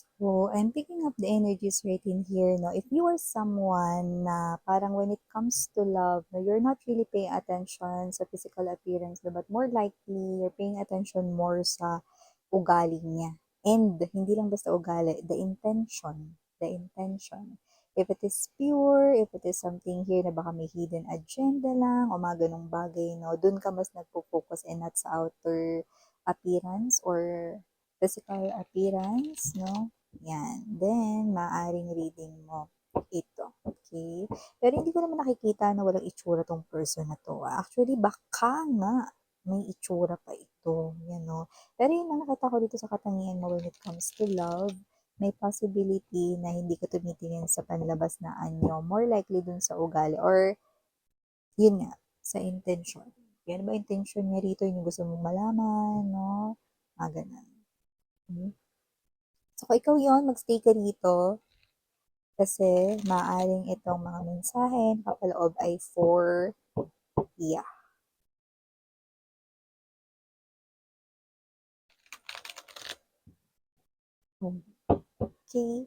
So, I'm picking up the energies right in here, no? If you are someone na parang when it comes to love, no, you're not really paying attention sa physical appearance, no, but more likely, you're paying attention more sa ugali niya. And, hindi lang basta ugali, the intention. The intention. If it is pure, if it is something here na baka may hidden agenda lang, o mga ganong bagay, no, dun ka mas nagpo-focus and not sa outer appearance or physical appearance, no? Yan. Then, maaring reading mo ito. Okay? Pero hindi ko naman nakikita na walang itsura tong person na to. Actually, baka nga may itsura pa ito. Yan, no? Pero yun ang nakita ko dito sa katangian mo when it comes to love, may possibility na hindi ka tumitingin sa panlabas na anyo. More likely dun sa ugali or yun nga, sa intention. Yan ba intention niya rito? Yung gusto mong malaman, no? Ganun. Hmm. So, kung ikaw yun, magstay ka rito kasi maaaring itong mga mensahe nakapaloob ay for yeah. Okay.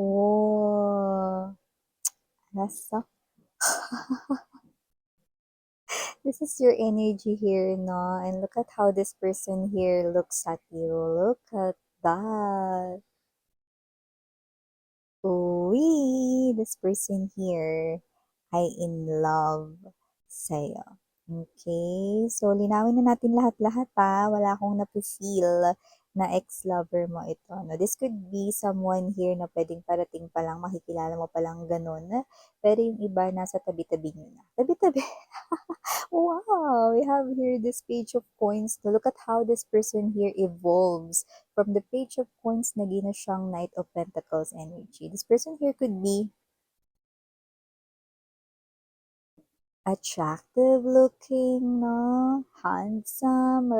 Oh, nasa. This is your energy here, no? And look at how this person here looks at you. Look at that. Uy, this person here ay in love sa'yo. Okay? So, linawin na natin lahat-lahat ha. Wala akong napifeel na ex-lover mo ito. No? This could be someone here na pwedeng parating pa lang, makikilala mo pa lang ganun. Pero yung iba, nasa tabi-tabi nyo na. Tabi-tabi. Wow! We have here this page of coins. Now, look at how this person here evolves. From the page of coins, naging na siyang Knight of Pentacles energy. This person here could be attractive looking, no? Handsome,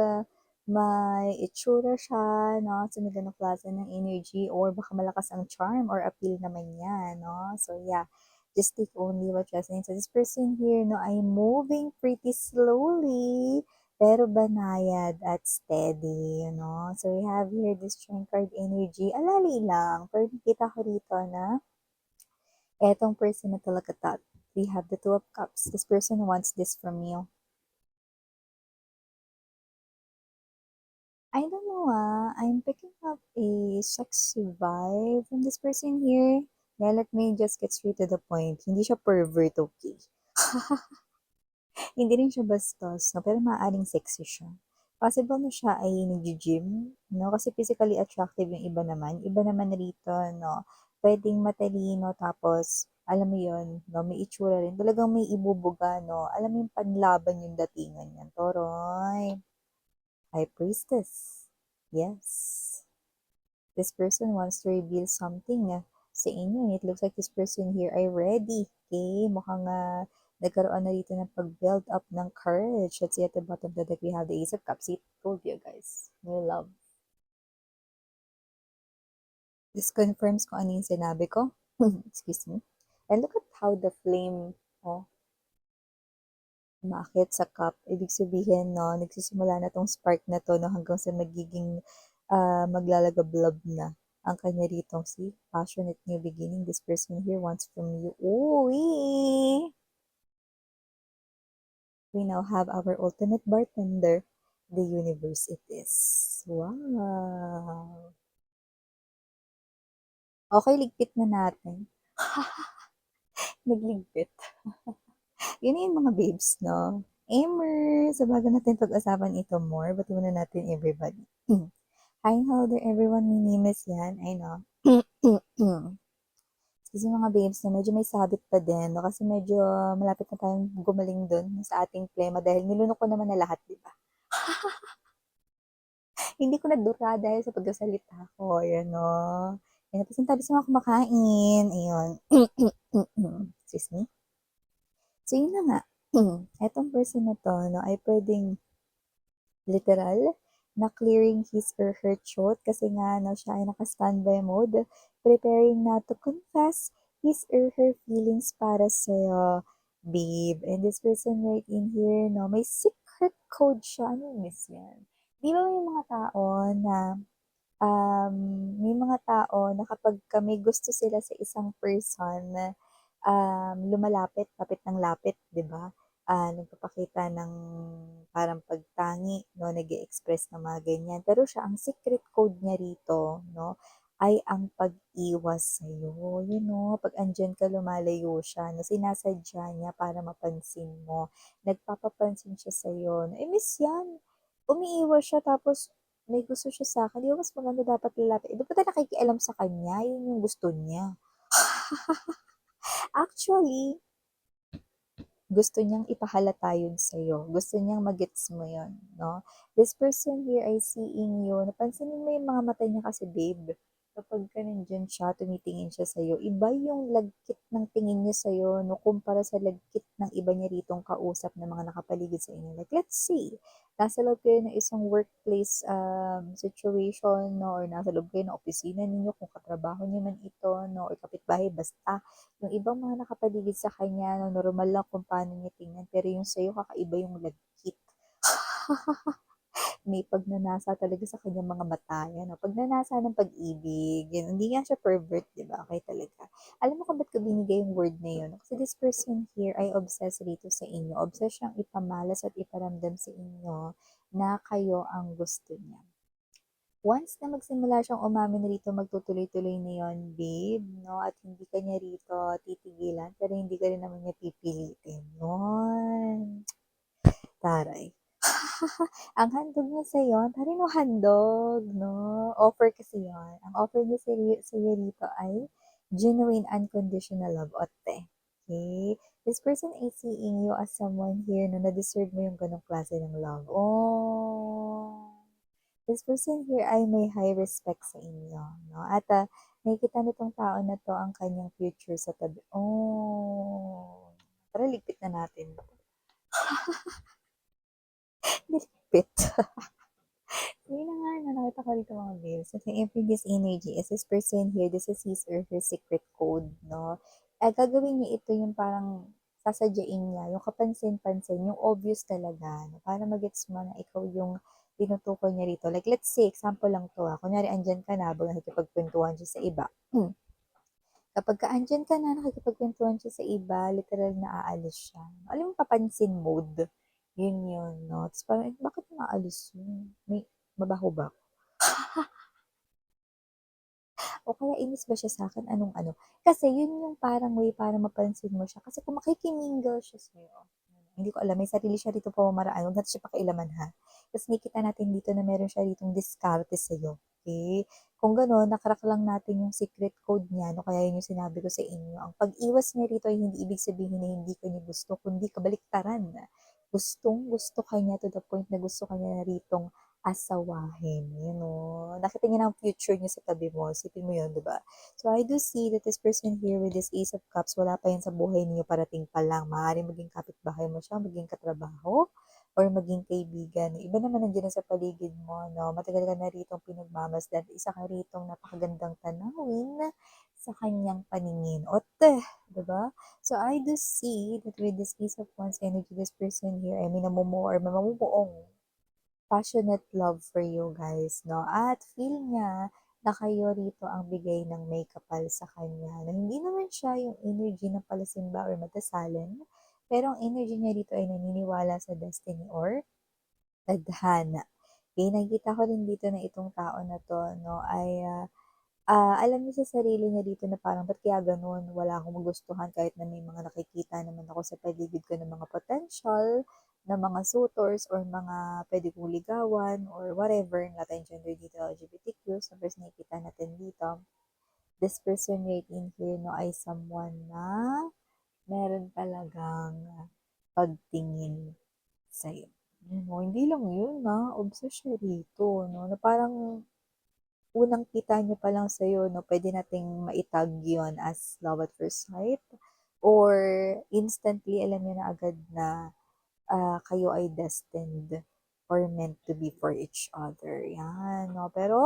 may itsura siya, no? So, may ganong klase ng energy or baka malakas ang charm or appeal naman niya, no? So, yeah, just take only what resonates. So, this person here, no, ay moving pretty slowly, pero banayad at steady, you know? So, we have here this strength card energy. Alali lang, pero nakita ko rito na etong person na talaga we have the Two of Cups. This person wants this from you. I don't know I'm picking up a sexy vibe from this person here. Yeah, let me just get straight to the point. Hindi siya pervert, okay? Hindi rin siya bastos, no? Pero maaaring sexy siya. Possible na siya ay nag-gym, no? Kasi physically attractive yung iba naman. Iba naman rito, no? Pwedeng matalino, tapos, alam mo yun, no? May itsura rin. Talagang may ibubuga, no? Alam mo yung panlaban yung datingan niyan. Toroy. High Priestess. Yes. This person wants to reveal something sa inyo. And it looks like this person here ay ready. Okay? Mukhang nagkaroon na dito ng pag-build up ng courage. Let's see at the bottom of the deck, we have the Ace of Cups. See, told you guys. New love. This confirms kung ano yung sinabi ko. Excuse me. And look at how the flame, oh, umaakit sa cup. Ibig sabihin, no, nagsisimula na tong spark na to, no, hanggang sa magiging maglalagablab na ang kanya ritong si passionate new beginning. This person here wants from you. Uy! We now have our ultimate bartender. The universe it is. Wow! Okay, ligpit na natin. Nagligpit. Yun yung mga babes, no? Amer, sa bago natin pag-usapan ito more, bati muna natin everybody. Hi, hello there everyone, my name is Yan, I know. Kasi mga babes na medyo may sabit pa din, no? Kasi medyo malapit na tayong gumaling dun sa ating plema dahil nilunok ko naman na lahat, di ba? Hindi ko nadura dahil sa pagkasalita ko, yun, no? Yan, tapos yung tabi sa mga kumakain, ayun. Excuse me. So, yun na nga. Etong person na 'to 'no, ay puwedeng literal na clearing his or her throat kasi nga 'no, siya ay naka-standby mode, preparing na to confess his or her feelings para sa'yo, babe. And this person right in here 'no, may secret code siya. Ano miss 'yan? 'Di ba may mga tao na um, may mga tao na kapagka may gusto sila sa isang person, lumalapit, lapit ng lapit, 'di ba? Nagpapakita ng parang pagtangi 'no, nag-e-express ng mga ganyan. Pero siya ang secret code niya rito 'no, ay ang pag-iwas sa'yo. Yun 'no, 'pag andiyan ka lumalayo siya 'no, sinasadya niya para mapansin mo. Nagpapapansin siya sa'yo na, "Eh, miss 'yan." Umiiwas siya tapos may gusto siya sa'kin, 'di ba mas maganda dapat lalapit, eh, ba't ka nakikialam sa kanya, yun yung gusto niya. Actually, gusto niyang ipahalata yun sa'yo, gusto niyang ma-gets mo yun 'no. This person here ay seeing you, napansinin mo yung mga mata niya kasi babe, kapagka nandiyan siya, tumitingin siya sa'yo, iba yung lagkit ng tingin niya sa'yo 'no, kumpara sa lagkit ng iba niya ritong kausap na mga nakapaligid sa inyo. Like let's say, nasa loob kayo ng isang workplace, situation 'no, or nasa loob kayo ng opisina ninyo kung katrabaho niyo man ito 'no, or kapitbahay basta. Yung ibang mga nakapaligid sa kanya 'no, normal lang kung paano niya tingnan, pero yung sa'yo kakaiba yung lagkit. May pagnanasa talaga sa kanyang mga mata, yan, oh, pagnanasa ng pag-ibig, yan. Hindi nga siya pervert, 'di ba? Okey talaga. Alam mo kung ba't ko binigay yung word na yun? Kasi this person here ay obsessed rito sa inyo. Obsessed siyang ipamalas at iparamdam sa inyo na kayo ang gusto niya. Once na magsimula siyang umamin rito, magtutuloy-tuloy na yun, babe, 'no, at hindi ka niya rito titigilan, pero hindi ka rin naman niya pipilitin, yun. Taray. Ang handog niya sa'yo, talino handog, 'no, offer kasi yun. Ang offer niya sa'yo rito ay genuine unconditional love, ote. Okay? This person is seeing you as someone here na na-deserve mo yung ganong klase ng love. Oh. This person here ay may high respect sa inyo, 'no, at, nakikita nitong tao na 'to ang kanyang future sa tabi, oh. Tara ligpit na natin. Ligpit. Yun na nga 'no, nakita ko rito mga reels. So, yung previous energy is this person here, this is his or her secret code 'no. Gagawin niya ito yung parang sasadyain niya, yung kapansin-pansin, yung obvious talaga 'no, para ma-gets mo na ikaw yung tinutukoy niya rito. Like let's say, example lang 'to, kunyari andiyan ka na habang nakikipagkuwentuhan siya sa iba. Kapagka andiyan ka na, nakikipagkuwentuhan siya sa iba, literal na aalis siya. Alam mo papansin mode, yun yun 'no. Tapos parang, "Eh, bakit umaalis yun? May mabaho ba o kaya inis ba siya sa'kin, anong ano." Kasi yun yung parang way para mapansin mo siya kasi kung makikimingle siya sa'yo, hindi ko alam, may sarili siya ditong pamamaraan, huwag natin siya pakialaman ha. Ta's makikita natin dito na meron siya ditong diskarte sa'yo, okey? Kung gano'n, na-crack lang natin yung secret code niya 'no, kaya yun yung sinabi ko sa inyo. Ang pag-iwas niya rito ay hindi ibig sabihin na hindi ka niya gusto, kundi kabaliktaran. Gustong-gusto ka niya to the point na gusto ka niya na ritong asawahin, you know. Nakita niya na ang future niya sa tabi mo, isipin mo yun, 'di ba? So, I do see that this person here with this Ace of Cups, wala pa yan sa buhay niyo, parating pa lang. Maaaring maging kapitbahay mo siya, maging katrabaho, or maging kaibigan. Iba naman nandiyan na sa paligid mo, no? Matagal ka na ritong pinagmamasdan. Isa ka ritong napakagandang tanawin sa kanyang paningin. Ote, 'di ba? So, I do see that with this Ace of Wands energy, this person here ay minamumuo or mamumuong passionate love for you guys, no? At feel niya na kayo rito ang bigay ng may kapal sa kanya. Na hindi naman siya yung energy ng palasimba or matasalin, pero ang energy niya rito ay naniniwala sa destiny or tadhana. Okay, nakikita ko din dito na itong tao na to, no, ay alam niya sa sarili niya dito na parang ba't kaya gano'n, wala akong magustuhan kahit na may mga nakikita naman ako sa paligid ko ng mga potential na mga suitors or mga puwede kong ligawan or whatever, wala tayong gender dito, LGBTQ. So, first nakikita natin dito, this person right in here 'no, ay someone na meron talagang pagtingin sa'yo. Yun 'no, hindi lang yun, obsessed siya rito 'no, na parang unang kita niya pa lang sa'yo 'no, puwede nating mai-tag 'yun as love at first sight or instantly alam niyo na agad na kayo ay destined or meant to be for each other. Yan, no? Pero,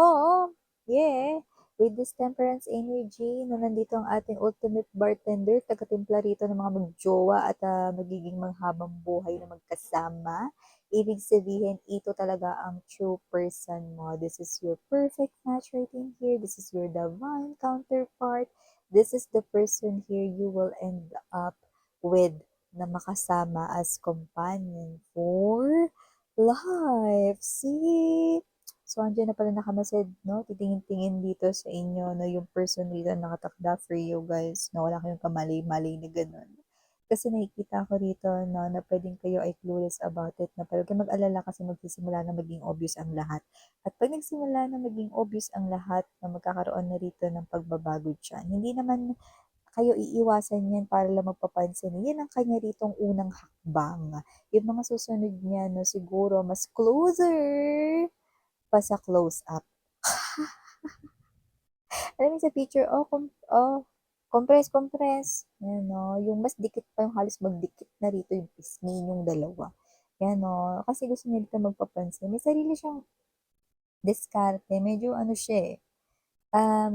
yeah, with this temperance energy, no, nandito ang ating ultimate bartender, taga-timpla rito ng mga magjowa at magiging manghabang buhay na magkasama. Ibig sabihin, ito talaga ang true person mo. This is your perfect match right in here. This is your divine counterpart. This is the person here you will end up with na makasama as companion for life. See? So, andyan na pala nakamasid, no? Titingin-tingin dito sa inyo, no? Yung person dito na nakatakda for you guys, no? Wala kayong kamali-mali na ganun. Kasi nakikita ko rito, no, na pwedeng kayo ay clueless about it, na pero huwag kayong mag-alala kasi magsisimula na maging obvious ang lahat. At pag nagsimula na maging obvious ang lahat, na magkakaroon na rito ng pagbabago dyan. Hindi naman kayo iiwasan yan para lang magpapansin. Yan ang kanya ritong unang hakbang. Yung mga susunod niya, no, siguro mas closer pa sa close-up. Alam mo sa picture, compress. Yan, no, yung mas dikit pa yung halos magdikit na rito yung pisngi yung dalawa. Yan, no, kasi gusto niya dito magpapansin. May sarili siyang diskarte. Medyo ano siya eh,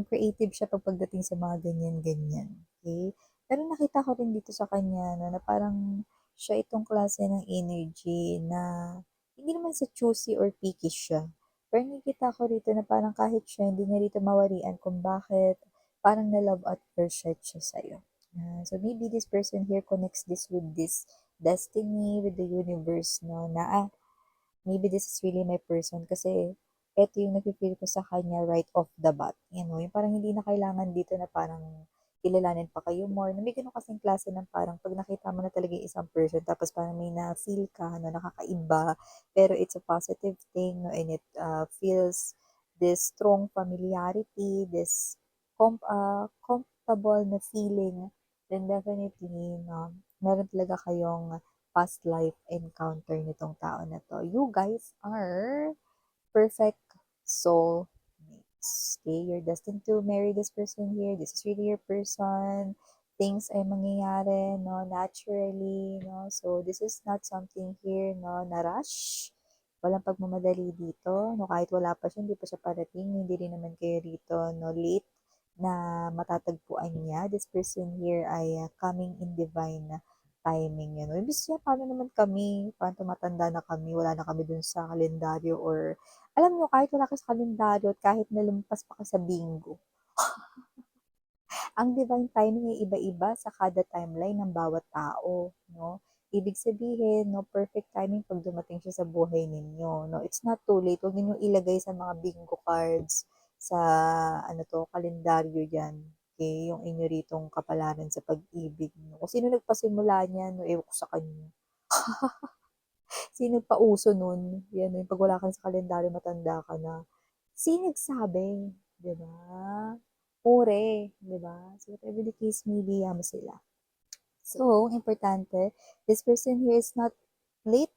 creative siya pagdating sa mga ganyan-ganyan. Okay? Pero nakita ko rin dito sa kanya, no, na parang siya itong klase ng energy na hindi naman sa choosy or picky siya. Pero nakita ko rito na parang kahit siya, hindi niya rito mawarian kung bakit parang na-love at first sight siya sa'yo. So maybe this person here connects this with this destiny, with the universe, no, na maybe this is really my person kasi eto yung nafe-feel ko sa kanya right off the bat. You know, yung parang hindi na kailangan dito na parang kilalanin pa kayo more. Na may ganun kasing klase ng parang pag nakita mo na talaga yung isang person tapos parang may na-feel ka na nakakaiba pero it's a positive thing, no, and it feels this strong familiarity, this comfortable na feeling, then definitely, no, meron talaga kayong past life encounter nitong tao na to. You guys are perfect soul mates. Okay, you're destined to marry this person here. This is really your person. Things ay mangyayari, no, naturally, no. So, this is not something here, no, na rush. Walang pagmamadali dito, no, kahit wala pa siya, hindi pa siya parating, hindi rin naman kayo rito, no, late na matatagpuan niya. This person here ay coming in divine timing yun. Ibig sabihin, paano naman kami, paano tumatanda na kami, wala na kami dun sa kalendaryo or alam nyo, kahit wala ka sa kalendaryo at kahit nalumpas pa ka sa bingo, ang divine timing ay iba-iba sa kada timeline ng bawat tao, no? Ibig sabihin, no, perfect timing pag dumating siya sa buhay ninyo, no? It's not too late. Huwag niyo ilagay sa mga bingo cards, sa ano to, kalendaryo diyan. Okay, yung inyo ritong kapalaran sa pag-ibig, no? Kung sino nagpasimula niyan, no, ewan ko sa kanya. Sino nagpauso nun? Yan, yung pag wala ka sa kalendaryo, matanda ka na. Sino nagsabi? Di ba? Ure, di ba? So, whatever the case may be, mo sila. So, importante, this person here is not late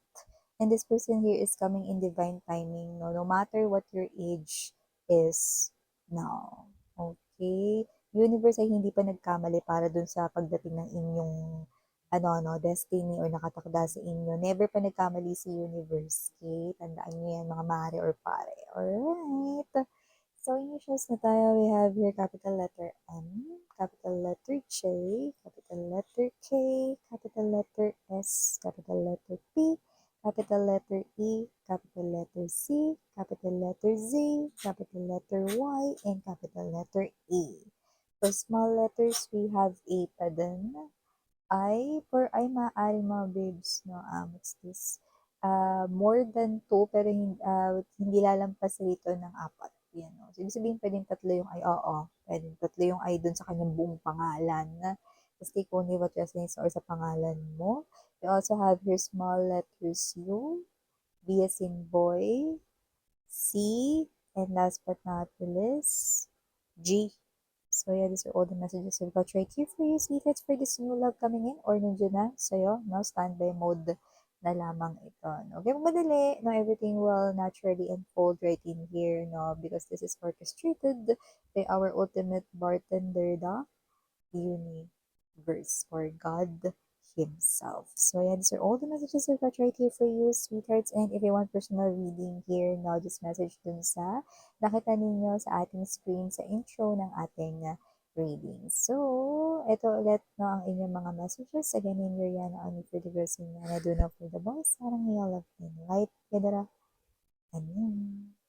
and this person here is coming in divine timing, no, no matter what your age is now. Okay? Universe ay hindi pa nagkamali para dun sa pagdating ng inyong destiny or nakatakda sa inyo. Never pa nagkamali si universe. Okay? Tandaan nyo yan, mga mare or pare. Alright? So, initials na tayo, we have here capital letter M, capital letter J, capital letter K, capital letter S, capital letter P, capital letter E, capital letter C, capital letter Z, capital letter Y, and capital letter A. For small letters, we have A pa din. I, maaari mga babes, no, what's this? More than 2, pero hindi lalampas rito ng 4. Yan, no? So, ibig sabihin, pwedeng tatlo yung I, oo. Pwedeng tatlo yung I dun sa kanyang buong pangalan. Just take only what resonates or sa pangalan mo. We also have here small letters U, B as in boy, C, and last but not the least, G. So yeah, these are all the messages we've got right here for you, sweethearts, for this new love coming in or nandiyan na sa'yo, no? Standby mode na lamang ito, no? Okay, madali, no? Everything will naturally unfold right in here, no? Because this is orchestrated by our ultimate bartender, the Uni. verse or God Himself. So, yeah, these are all the messages I've got right here for you, sweethearts. And if you want personal reading here, no, just message dun sa nakita ninyo sa ating screen sa intro ng ating reading. So, ito ulit no, ang inyong mga messages. Again, in your yan, only for the girls in Yana, do not for the boys. Sarang love and light. Kedara. Annyeong.